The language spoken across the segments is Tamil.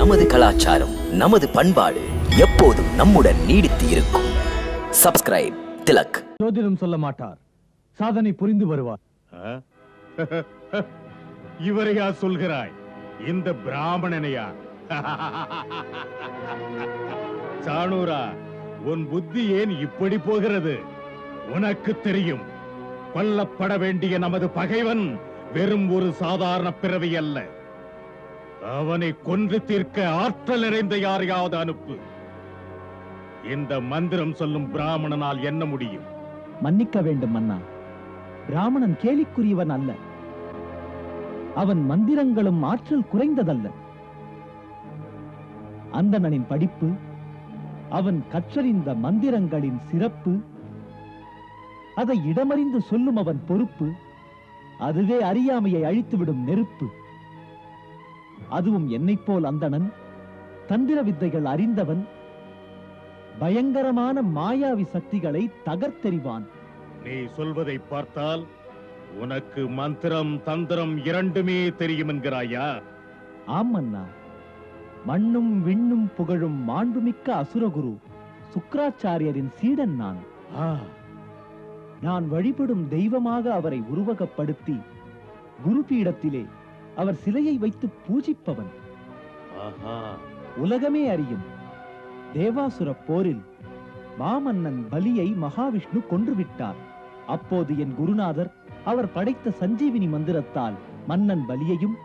நமது கலாச்சாரம், நமது பண்பாடு எப்போதும் நம்முடன் நீடித்து இருக்கும். சப்ஸ்கிரைப் திலக். ஜோதிடம் சொல்ல மாட்டார், சாதனை புரிந்து வருவார். இவரையா சொல்கிறாய்? இந்த பிராமணனையா? சாணூரா, உன் புத்தி ஏன் இப்படி போகிறது? உனக்கு தெரியும், கொல்லப்பட வேண்டிய நமது பகைவன் வெறும் ஒரு சாதாரண பிறவி அல்ல. அவனை கொன்று தீர்க்க ஆற்றல் நிறைந்த யாரையாவது அனுப்பு. இந்த மந்திரம் சொல்லும் பிராமணனால் என்ன முடியும்? மன்னிக்க வேண்டும் மன்னா, பிராமணன் கேலிக்குரியவன் அல்ல. அவன் மந்திரங்களும் ஆற்றல் குறைந்ததல்ல. அந்தணனின் படிப்பு, அவன் கற்றறிந்த மந்திரங்களின் சிறப்பு, அதை இடமறிந்து சொல்லும் அவன் பொறுப்பு, அதுவே அறியாமையை அழித்துவிடும் நெருப்பு. அதுவும் என்னைப் போல் அந்தணன், தந்திர வித்தைகள் அறிந்தவன், பயங்கரமான மாயாவி சக்திகளை தகர்த்தெறிவான். நீ சொல்வதை பார்த்தால் உனக்கு மந்திரம் தந்திரம் இரண்டுமே தெரியும் என்கிறாயா? ஆம் அண்ணா, மண்ணும் விண்ணும் புகழும் மாண்புமிக்க அசுரகுரு சுக்ராச்சாரியரின் சீடன் நான். நான் வழிபடும் தெய்வமாக அவரை உருவகப்படுத்தி குரு பீடத்திலே அவர் சிலையை வைத்து பூஜிப்பவன். உலகமே அறியும் தேவாசுர போரில் மாமன்னன் பலியை மகாவிஷ்ணு கொன்றுவிட்டார். அப்போது என் குருநாதர் அவர் படைத்த சஞ்சீவினி மந்திரத்தால் மன்னன் பலியையும்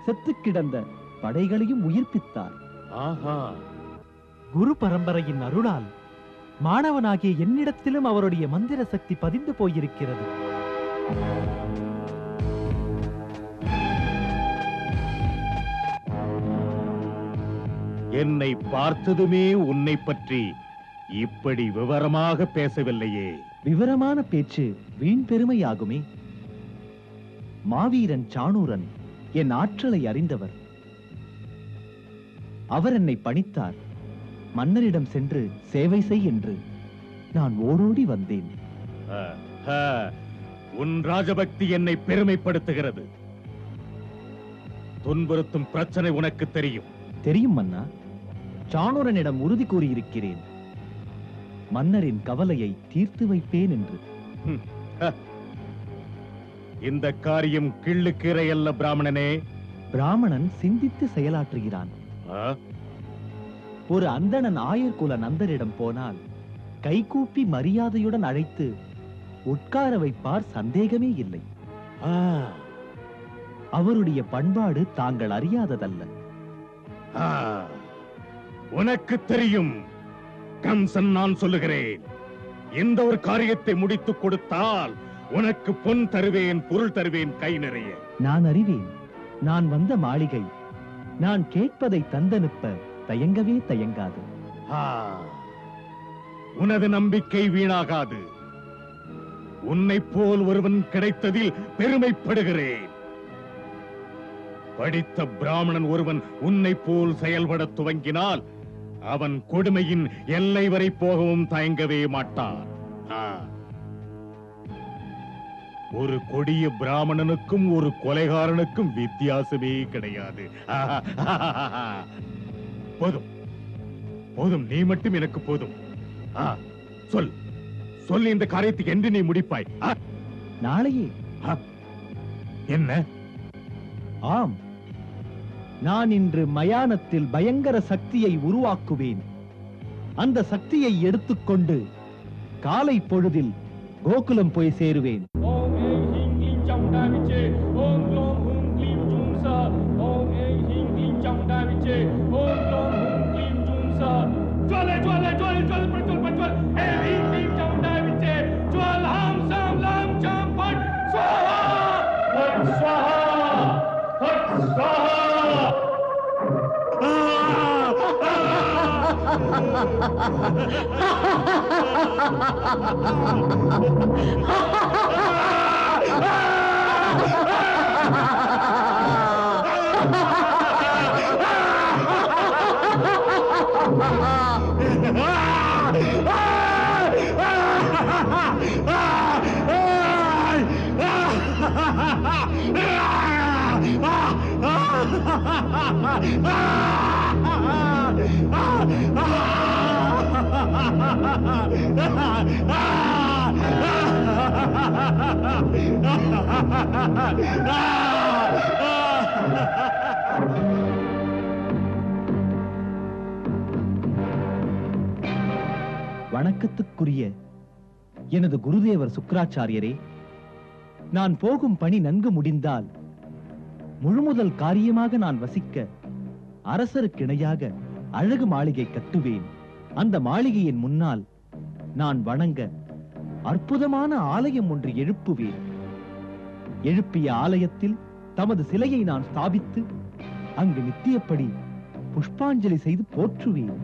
செத்து கிடந்த படைகளையும் உயிர்ப்பித்தார். குரு பரம்பரையின் அருளால் மாணவனாகிய என்னிடத்திலும் அவருடைய மந்திர சக்தி பதிந்து போயிருக்கிறது. என்னை பார்த்ததுமே உன்னை பற்றி இப்படி விவரமாக பேசவில்லையே. விவரமான பேச்சு வீண் பெருமையாகுமே. மாவீரன் சாணூரன் என் ஆற்றலை அறிந்தவர். அவர் என்னை பணித்தார். மன்னரிடம் சென்று சேவை செய் என்று நான் ஓடோடி வந்தேன். உன் ராஜபக்தி என்னை பெருமைப்படுத்துகிறது. துன்புறுத்தும் பிரச்சனை உனக்கு தெரியும். தெரியும் மன்னா, சாணூரனிடம் உறுதி கூறியிருக்கிறேன், மன்னரின் கவலையை தீர்த்து வைப்பேன் என்று. இந்த காரியம் கிள்ளுக்கீரை அல்ல பிராமணனே. பிராமணன் சிந்தித்து செயலாற்றுகிறான். ஒரு அந்தணன் ஆயர்குல நந்தரிடம் போனால் கைகூப்பி மரியாதையுடன் அழைத்து உட்கார வைப்பார், சந்தேகமே இல்லை. அவருடைய பண்பாடு தாங்கள் அறியாததல்ல. உனக்கு தெரியும். கம்சன் நான் சொல்லுகிறேன், இந்த ஒரு காரியத்தை முடித்துக் கொடுத்தால் உனக்கு பொன் தருவேன், பொருள் தருவேன் கை நிறைய. நான் அறிவேன். நான் வந்த மாளிகை நான் கேட்பதை தந்தனுப்ப தயங்கவே தயங்காது. உனது நம்பிக்கை வீணாகாது. உன்னை போல் ஒருவன் கிடைத்ததில் பெருமைப்படுகிறேன். படித்த பிராமணன் ஒருவன் உன்னை போல் செயல்பட துவங்கினால் அவன் கொடுமையின் எல்லை வரை போகவும் தயங்கவே மாட்டான். ஒரு கொடிய பிராமணனுக்கும் ஒரு கொலைகாரனுக்கும் வித்தியாசமே கிடையாது. போதும் போதும், நீ மட்டும் எனக்கு போதும். சொல் சொல், இந்த காரியத்துக்கு என்று நீ முடிப்பாய்? நாளையே. என்ன? ஆம், நான் இன்று மயானத்தில் பயங்கர சக்தியை உருவாக்குவேன். அந்த சக்தியை எடுத்துக்கொண்டு காலை பொழுதில் கோகுலம் போய் சேருவேன். வணக்கத்துக்குரிய எனது குருதேவர் சுக்கிராச்சாரியரே, நான் போகும் பணி நன்கு முடிந்தால் முழுமுதல் காரியமாக நான் வசிக்க அரசருக்கிணையாக அழகு மாளிகை கட்டுவேன். அந்த மாளிகையின் முன்னால் நான் வணங்க அற்புதமான ஆலயம் ஒன்று எழுப்புவேன். எழுப்பிய ஆலயத்தில் தமது சிலையை நான் ஸ்தாபித்து அங்கு நித்தியப்படி புஷ்பாஞ்சலி செய்து போற்றுவேன்.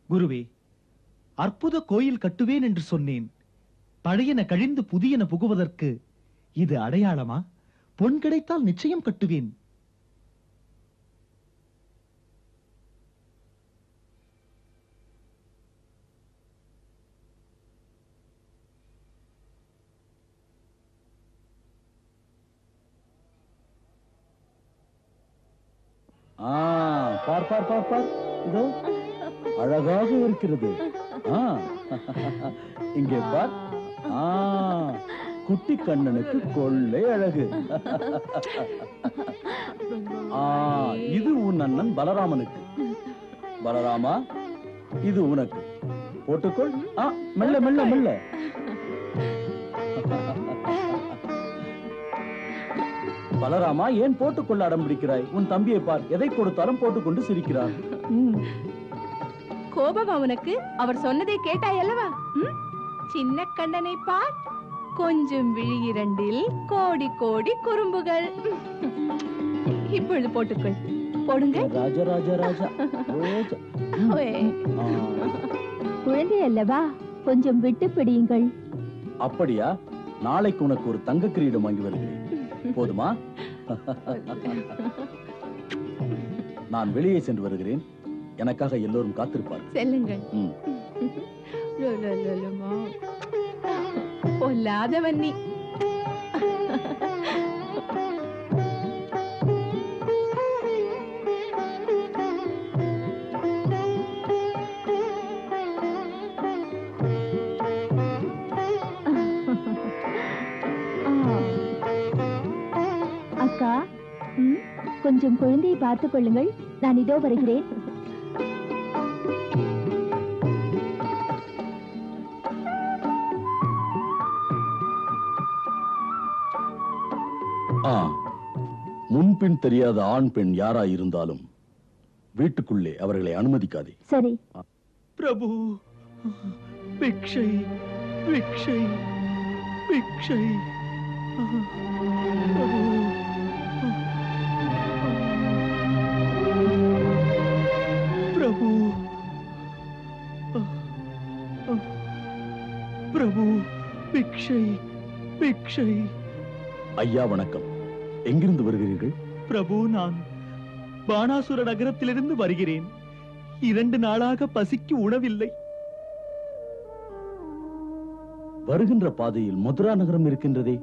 குருவே, அற்புத கோயில் கட்டுவேன் என்று சொன்னேன். பழையன கழிந்து புதியன புகுவதற்கு இது அடையாளமா? பொன் கிடைத்தால் நிச்சயம் கட்டுவேன். பார் பார் பார் பார், இதோ அழகாக இருக்கிறது. இங்கே பார். குட்டி கண்ணனுக்கு கொள்ளை அழகு. இது உன் அண்ணன் பலராமனுக்கு. பலராமா, இது உனக்கு. போட்டுக்கொள். மெல்ல மெல்ல மெல்ல. பலராமா, ஏன் போட்டுக்கொள்ள அடம் பிடிக்கிறாய்? உன் தம்பியை பார், எதை கொடுத்தாலும் போட்டுக்கொண்டு சிரிக்கிறார். கோபம் அவனுக்கு. அவர் சொன்னதை கேட்டாய் அல்லவா? சின்ன கண்ணனை பார், கொஞ்சம் விழி இரண்டில் கோடி கோடி குறும்புகள். இப்பொழுது போட்டுக்கொள். போடுங்க. ராஜா ராஜா ராஜா. குழந்தை அல்லவா, கொஞ்சம் விட்டு பிடியுங்கள். அப்படியா? நாளைக்கு உனக்கு ஒரு தங்க கிரீடம் வாங்கி வருகிறேன். போதுமா? நான் வெளியே சென்று வருகிறேன். எனக்காக எல்லோரும் காத்திருப்பார். செல்லுங்கள். பொல்லாதவன் நீ. அக்கா, கொஞ்சம் குழந்தையை பார்த்துக் கொள்ளுங்கள். நான் இதோ வருகிறேன். முன்பின் தெரியாத ஆண் பெண் யாரா இருந்தாலும் வீட்டுக்குள்ளே அவர்களை அனுமதிக்காதே. சரி. பிரபு, பிக்ஷை பிக்ஷை பிக்ஷை. பிரபு, பிரபு, பிக்ஷை பிக்ஷை. ஐயா வணக்கம். எங்கிருந்து வருகிறீர்கள்? பிரபு, நான் பானாசுர நகரத்திலிருந்து வருகிறேன். 2 நாளாக பசிக்கு உணவில்லை. வருகின்ற பாதையில் மதுரா நகரம் இருக்கின்றதே.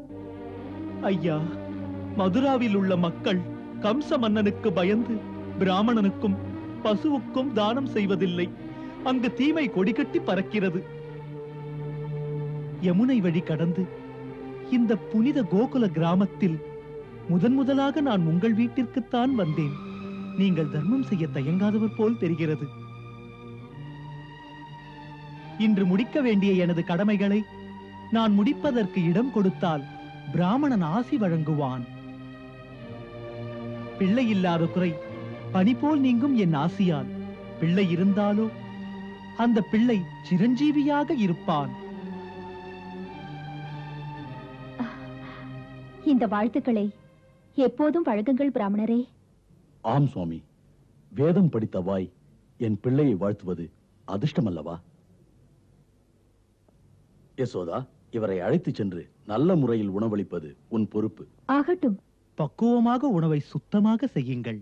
ஐயா, மதுராவில் உள்ள மக்கள் கம்ச மன்னனுக்கு பயந்து பிராமணனுக்கும் பசுவுக்கும் தானம் செய்வதில்லை. அங்கு தீமை கொடிகட்டி பறக்கிறது. யமுனை வழி கடந்து இந்த புனித கோகுல கிராமத்தில் முதலாக நான் உங்கள் வீட்டிற்குத்தான் வந்தேன். நீங்கள் தர்மம் செய்ய தயங்காதவர் போல் தெரிகிறது. இன்று முடிக்க வேண்டிய எனது கடமைகளை நான் முடிப்பதற்கு இடம் கொடுத்தால் பிராமணன் ஆசி வழங்குவான். பிள்ளை இல்லாத குறை பனி போல் நீங்கும் என் ஆசியால். பிள்ளை இருந்தாலோ அந்த பிள்ளை சிரஞ்சீவியாக இருப்பான். இந்த வாழ்த்துக்களை எப்போதும் வழங்குங்கள் பிராமணரே. ஆம் சுவாமி. வேதம் படித்த வாய் என் பிள்ளையை வாழ்த்துவது அதிர்ஷ்டம் அல்லவா? யசோதா, இவரை அழைத்து சென்று நல்ல முறையில் உணவளிப்பது உன் பொறுப்பு. ஆகட்டும். பக்குவமாக உணவை சுத்தமாக செய்யுங்கள்.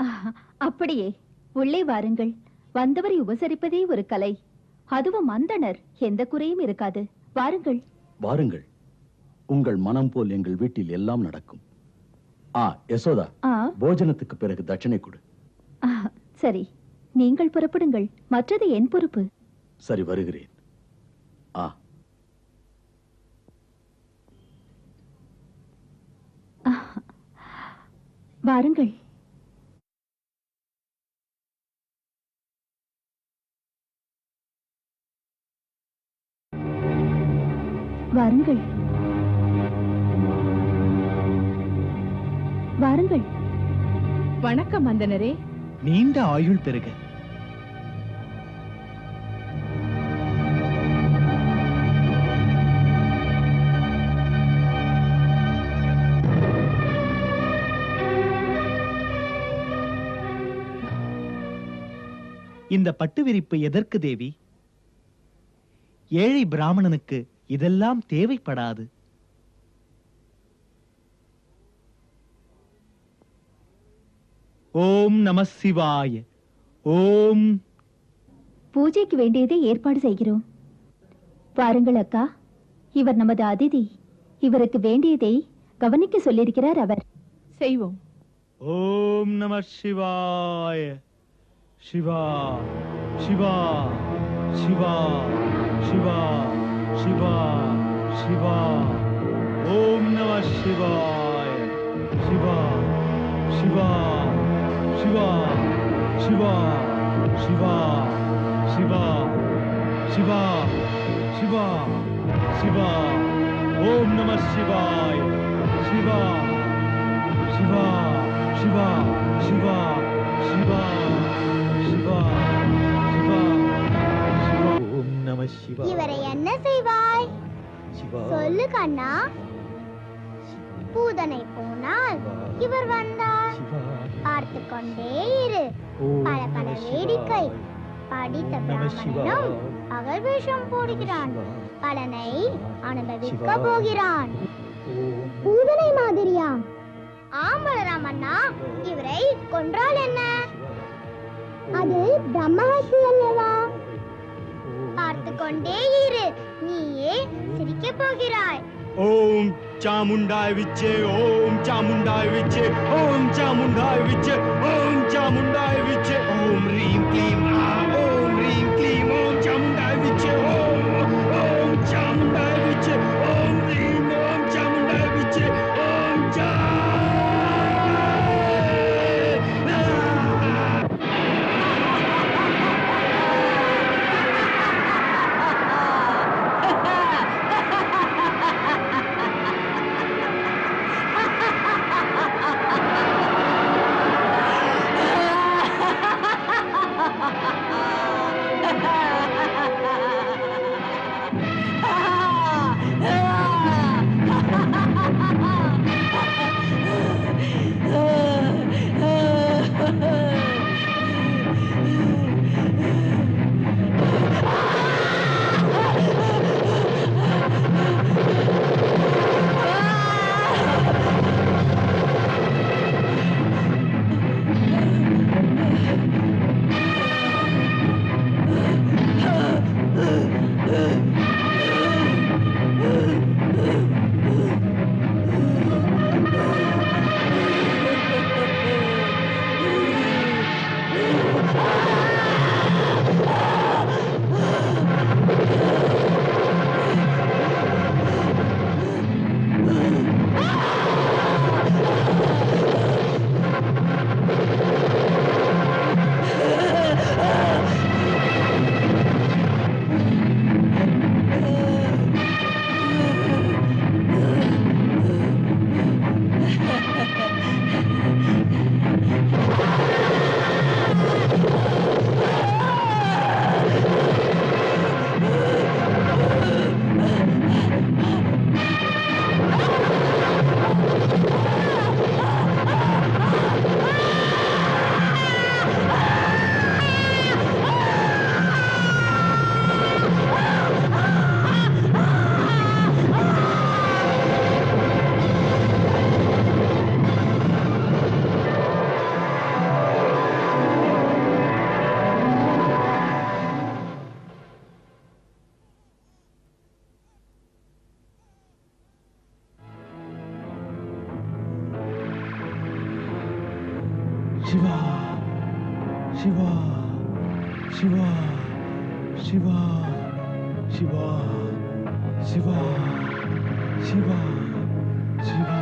ஆஹா. அப்படியே உள்ளே வாருங்கள். வந்தவரை உபசரிப்பதே ஒரு கலை. அதுவும் அந்தணர், எந்த குறையும் இருக்காது. வாருங்கள். வாருங்கள். உங்கள் மனம் போல் எங்கள் வீட்டில் எல்லாம் நடக்கும். யசோதா, ஆ, போஜனத்துக்கு பிறகு தட்சணை கொடு. ஆ, சரி, நீங்கள் புறப்படுங்கள். மற்றது என் பொறுப்பு. சரி, வருகிறேன். வாருங்கள். வாருங்கள். வாருங்கள். வணக்கம் அந்தனரே. நீண்ட ஆயுள் பெறுக. இந்த பட்டு விரிப்பு எதற்கு தேவி? ஏழை பிராமணனுக்கு இதெல்லாம் தேவைப்படாது. ஓம் நம சிவாய. ஓம். பூஜைக்கு வேண்டியதை ஏற்பாடு செய்கிறோம். வாருங்கள் அக்கா. இவர் நமது அதிதி. இவருக்கு வேண்டியதை கவனிக்க சொல்லியிருக்கிறார் அவர். செய்வோம். ஓம் நம சிவாய. சிவா சிவா சிவா சிவா சிவா சிவா. ஓம் நம சிவாய. சிவா சிவா சிவா சிவா சிவா சிவா சிவா சிவா சிவா. ஓம் நம சிவாய. சிவா சிவா சிவா சிவா சிவா சிவா சிவா சிவா. ஓம் நம சிவா. இவரை என்ன செய்வாய்? சிவா சொல்லு கண்ணா. பூதனை போனால் இவர் வந்தார். சிவா. பார்த்து கொண்டே இரு. ஓம் பல பல நம வேடிக்கை. சிவாய. படித்த நம சிவாய. பிராமணனும் பகல் வேஷம் போடுகிறான். பலனை அனுபவிக்க சிவா. போகிறான். ஓம் பூதனை மாதிரியா? ஆம்பளராமண்ணா, இவரை கொன்றால் என்ன? அது பிரம்மஹத்தி அல்லவா? பார்த்து கொண்டே இரு. நீயே சிரிக்க போகிறாய். ஓம் சாமுண்டாய் விச்சே, ஓம் சாமுண்டாய் விச்சே, ஓம் சாமுண்டாய் விச்சே, ஓம் சாமுண்டாய் விச்சே, ஓம் ரீம் க்ளீம் ஓம் ரீம் க்ளீம், ஓம் சாமுண்டாய் விச்சே, ஓம் சாமுண்டாய் விச்சே, ஓம் ரீம், ஓம் சாமுண்டாய் விச்சே, ஓம் சா. சிவா சிவா சிவா சிவா சிவா சிவா சிவா சிவா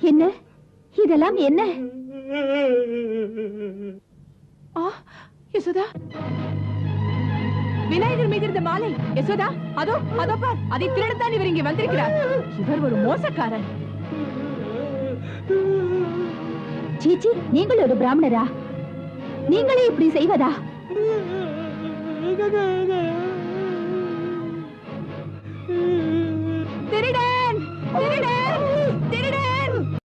என்ன இதெல்லாம் என்ன? யசோதா, விநாயகர் மீது இருந்த மாலை. யசோதா, அதோ அதோ பார், அதை திருடத்தான் இவர் இங்கே வந்திருக்கிறார். இவர் ஒரு மோசக்காரர். சீச்சி, நீங்கள் ஒரு பிராமணரா? நீங்களே இப்படி செய்வதா? திருடன், திருடன்!